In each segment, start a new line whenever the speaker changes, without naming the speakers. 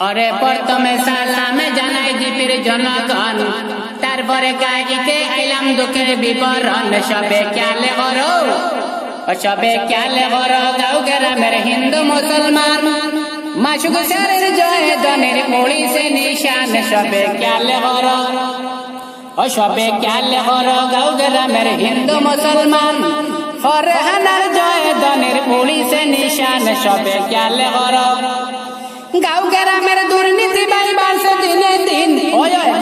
অরে প্রথমে সালামে জানাই জিপির জনগণ, তারপরে গাইতে আইলাম দুঃখের বিবরণ। সবে খেয়ালে করো, সবে খেয়ালে করো গাঁও গ্রামের হিন্দু মুসলমান, মাসুক সারের জয় দনের পুলিশে নিশান। সবে খেয়ালে করো, সবে খেয়ালে করো গাঁও গ্রামের হিন্দু মুসলমান, ফরহানার জয় দনের পুলিশে নিশান। সবে খেয়ালে করো, গাঁও গ্রামের দুর্নীতি বাই বাড়ছে দিনে দিন।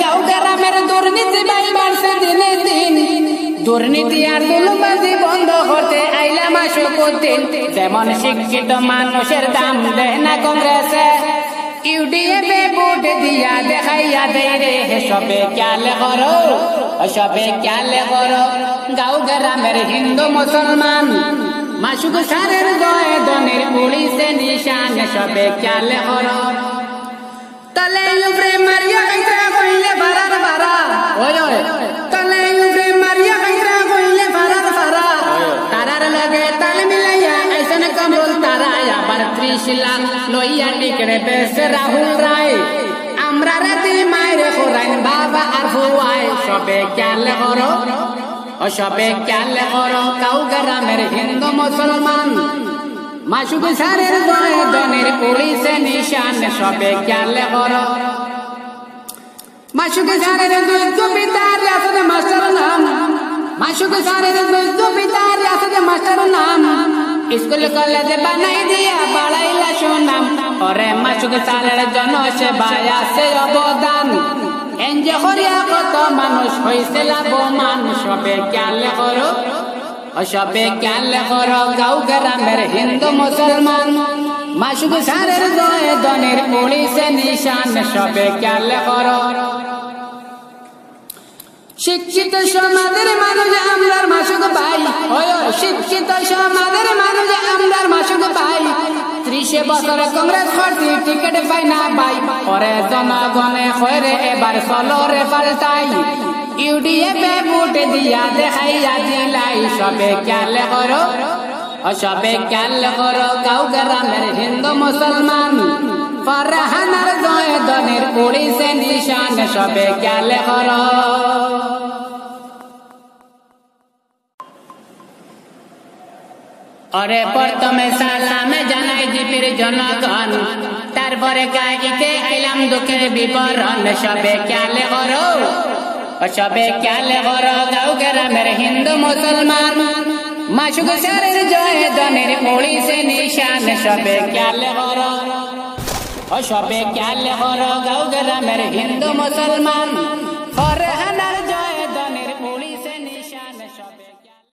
গাঁও গ্রামের দুর্নীতি বাই বাড়ছে দিনে দিন। দুর্নীতি আর দুলবাজি বন্ধ করতে আইলাম মাসুকুদ্দিন। যেমন শিক্ষিত মানুষের দাম দেয় না কংগ্রেসে, ইউডিএফ এ ভোট দিয়া দেখাইয়া দেয় রে। সবে খেয়ালে করো, সবে খেয়ালে করো গাঁও গ্রামের হিন্দু মুসলমান, মাসুক সারের জয় দনের পুলিশে নিশান। সবে খেয়ালে করো, তলে উপরে মারিয়া কাইতা কইলে বারার বারা, তলে উপরে মারিয়া কাইতা কইলে বারার বারা। তারার লগে তাল মিলাইয়া আইসন কমল তারা, আবার 30 লাখ লইয়া টিকরে বেশ রাহুল রায়। আমরা রাতে মায়ের খোরাইন বাবা আর ফুয়াই। সবে খেয়ালে করো, সবে খেয়ালে করো গাঁও গ্রামের হিন্দু মুসলমান, মাসুক সারের জয় দনের পুলিশে নিশান। সবে খেয়ালে করো, মাসুক সারের দুর্গ পিতার আসলে মাস্টার নাম, মাসুক সারের দুর্গ পিতার আসলে মাস্টার নাম। স্কুল কলেজ বানাই দিয়া বাড়াইলা সুনাম, ওরে মাসুক সারের জনসেবায় আছে অবদান। এনজে হরিয়া কত মানুষ হইছে লাভবান। সবে খেয়ালে করো, সবে খেয়ালে করো গাঁও গ্রামের হিন্দু মুসলমান, মাসুক সারের জয় দনের পুলিশে নিশান। সবে খেয়ালে করো, শিক্ষিত সমাজের মানুষ আমরার মাসুক ভাই। শিক্ষিত সমাজের মানুষ আমরার মাসুক ভাই। 30 বছর কংগ্রেস করছি টিকিট পাই না ভাই। পরে জনগণে হয়ে এবার চলো রে পাল্টাই, ইউডিএফ এ ভোট দিয়া দেখাইয়া দিলাই। সবে খেয়ালে করো, সবে খেয়ালে করো গাঁও গ্রামের হিন্দু মুসলমান, ফরহানার জয় দনের পুলিশে নিশান। সবে খেয়ালে করো, অরে প্রথমে সালামে জানাই জিপির জনগণ, তারপরে গাইতে আইলাম দুঃখের বিবরণ। সবে খেয়ালে করো, সবে খেয়ালে করো গাঁও গ্রামের হিন্দু মুসলমান, মাসুক সারের জয় দনের পুলিশে নিশান। সবে খেয়ালে করো, সবে খেয়ালে করো গাঁও গ্রামের হিন্দু মুসলমান, ফরহান